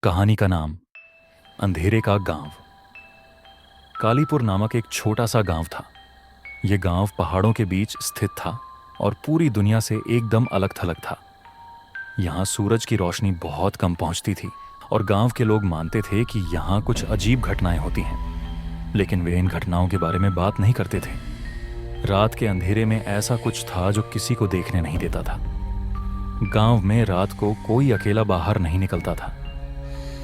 कहानी का नाम अंधेरे का गांव। कालीपुर नामक एक छोटा सा गांव था। यह गांव पहाड़ों के बीच स्थित था और पूरी दुनिया से एकदम अलग थलग था। यहाँ सूरज की रोशनी बहुत कम पहुंचती थी और गांव के लोग मानते थे कि यहाँ कुछ अजीब घटनाएं होती हैं, लेकिन वे इन घटनाओं के बारे में बात नहीं करते थे। रात के अंधेरे में ऐसा कुछ था जो किसी को देखने नहीं देता था। गांव में रात को कोई अकेला बाहर नहीं निकलता था।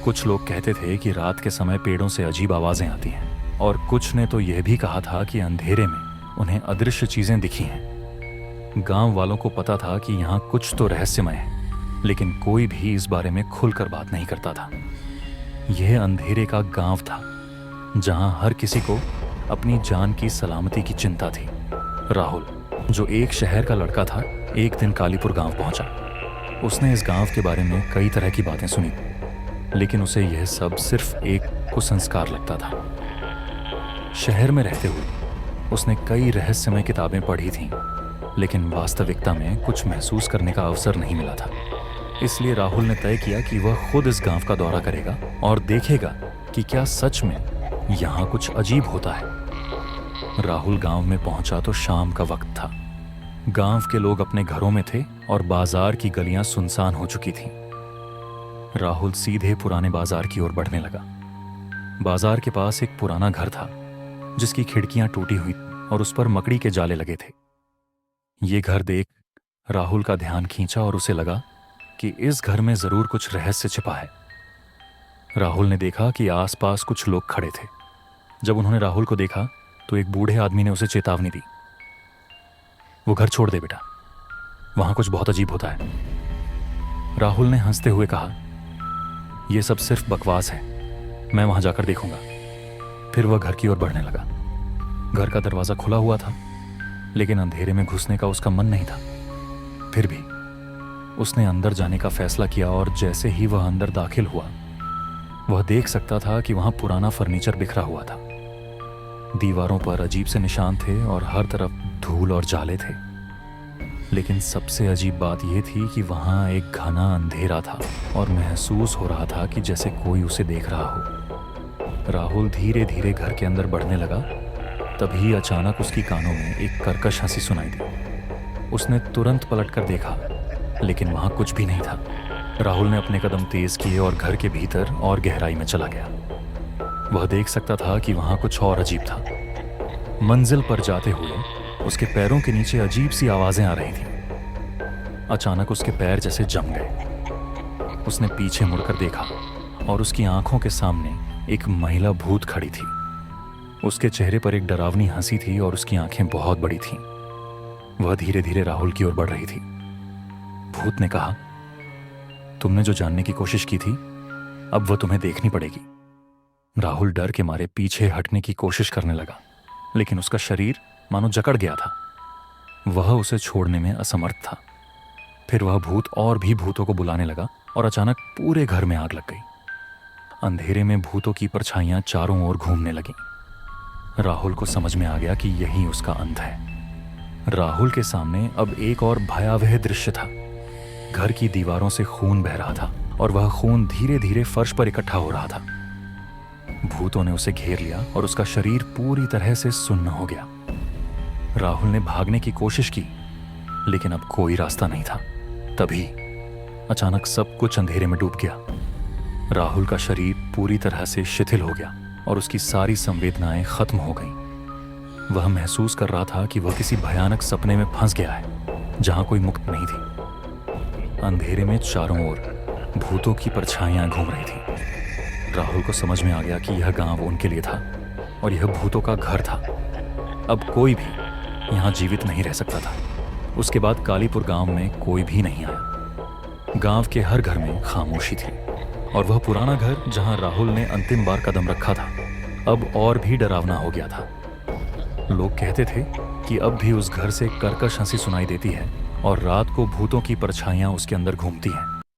कुछ लोग कहते थे कि रात के समय पेड़ों से अजीब आवाजें आती हैं, और कुछ ने तो यह भी कहा था कि अंधेरे में उन्हें अदृश्य चीजें दिखी हैं। गांव वालों को पता था कि यहाँ कुछ तो रहस्यमय है, लेकिन कोई भी इस बारे में खुलकर बात नहीं करता था। यह अंधेरे का गांव था जहां हर किसी को अपनी जान की सलामती की चिंता थी। राहुल, जो एक शहर का लड़का था, एक दिन कालीपुर गांव पहुंचा। उसने इस गांव के बारे में कई तरह की बातें सुनी, लेकिन उसे यह सब सिर्फ एक कुसंस्कार लगता था। शहर में रहते हुए उसने कई रहस्यमय किताबें पढ़ी थीं, लेकिन वास्तविकता में कुछ महसूस करने का अवसर नहीं मिला था। इसलिए राहुल ने तय किया कि वह खुद इस गांव का दौरा करेगा और देखेगा कि क्या सच में यहाँ कुछ अजीब होता है। राहुल गांव में पहुंचा तो शाम का वक्त था। गांव के लोग अपने घरों में थे और बाजार की गलियां सुनसान हो चुकी थीं। राहुल सीधे पुराने बाजार की ओर बढ़ने लगा। बाजार के पास एक पुराना घर था जिसकी खिड़कियां टूटी हुई और उस पर मकड़ी के जाले लगे थे। ये घर देख राहुल का ध्यान खींचा और उसे लगा कि इस घर में जरूर कुछ रहस्य छिपा है। राहुल ने देखा कि आसपास कुछ लोग खड़े थे। जब उन्होंने राहुल को देखा तो एक बूढ़े आदमी ने उसे चेतावनी दी, वो घर छोड़ दे बेटा, वहां कुछ बहुत अजीब होता है। राहुल ने हंसते हुए कहा, यह सब सिर्फ बकवास है, मैं वहां जाकर देखूंगा। फिर वह घर की ओर बढ़ने लगा। घर का दरवाजा खुला हुआ था, लेकिन अंधेरे में घुसने का उसका मन नहीं था। फिर भी उसने अंदर जाने का फैसला किया और जैसे ही वह अंदर दाखिल हुआ, वह देख सकता था कि वहां पुराना फर्नीचर बिखरा हुआ था। दीवारों पर अजीब से निशान थे और हर तरफ धूल और जाले थे। लेकिन सबसे अजीब बात यह थी कि वहां एक घना अंधेरा था और महसूस हो रहा था कि जैसे कोई उसे देख रहा हो। राहुल धीरे धीरे घर के अंदर बढ़ने लगा। तभी अचानक उसकी कानों में एक कर्कश हंसी सुनाई दी। उसने तुरंत पलटकर देखा, लेकिन वहां कुछ भी नहीं था। राहुल ने अपने कदम तेज किए और घर के भीतर और गहराई में चला गया। वह देख सकता था कि वहां कुछ और अजीब था। मंजिल पर जाते हुए उसके पैरों के नीचे अजीब सी आवाजें आ रही थीं। अचानक उसके पैर जैसे जम गए। उसने पीछे मुड़कर देखा और उसकी आंखों के सामने एक महिला भूत खड़ी थी। उसके चेहरे पर एक डरावनी हंसी थी और उसकी आंखें बहुत बड़ी थीं। वह धीरे धीरे राहुल की ओर बढ़ रही थी। भूत ने कहा, तुमने जो जानने की कोशिश की थी, अब वह तुम्हें देखनी पड़ेगी। राहुल डर के मारे पीछे हटने की कोशिश करने लगा, लेकिन उसका शरीर मानो जकड़ गया था। वह उसे छोड़ने में असमर्थ था। फिर वह भूत और भी भूतों को बुलाने लगा और अचानक पूरे घर में आग लग गई। अंधेरे में भूतों की परछाइयां चारों ओर घूमने लगीं। राहुल को समझ में आ गया कि यही उसका अंत है। राहुल के सामने अब एक और भयावह दृश्य था। घर की दीवारों से खून बह रहा था और वह खून धीरे धीरे फर्श पर इकट्ठा हो रहा था। भूतों ने उसे घेर लिया और उसका शरीर पूरी तरह से सुन्न हो गया। राहुल ने भागने की कोशिश की, लेकिन अब कोई रास्ता नहीं था। तभी अचानक सब कुछ अंधेरे में डूब गया। राहुल का शरीर पूरी तरह से शिथिल हो गया और उसकी सारी संवेदनाएं खत्म हो गईं। वह महसूस कर रहा था कि वह किसी भयानक सपने में फंस गया है, जहां कोई मुक्त नहीं थी। अंधेरे में चारों ओर भूतों की परछाइयां घूम रही थी। राहुल को समझ में आ गया कि यह गांव उनके लिए था और यह भूतों का घर था। अब कोई भी यहाँ जीवित नहीं रह सकता था। उसके बाद कालीपुर गांव में कोई भी नहीं आया। गांव के हर घर में खामोशी थी और वह पुराना घर जहां राहुल ने अंतिम बार कदम रखा था, अब और भी डरावना हो गया था। लोग कहते थे कि अब भी उस घर से कर्कश हंसी सुनाई देती है और रात को भूतों की परछाइयां उसके अंदर घूमती हैं।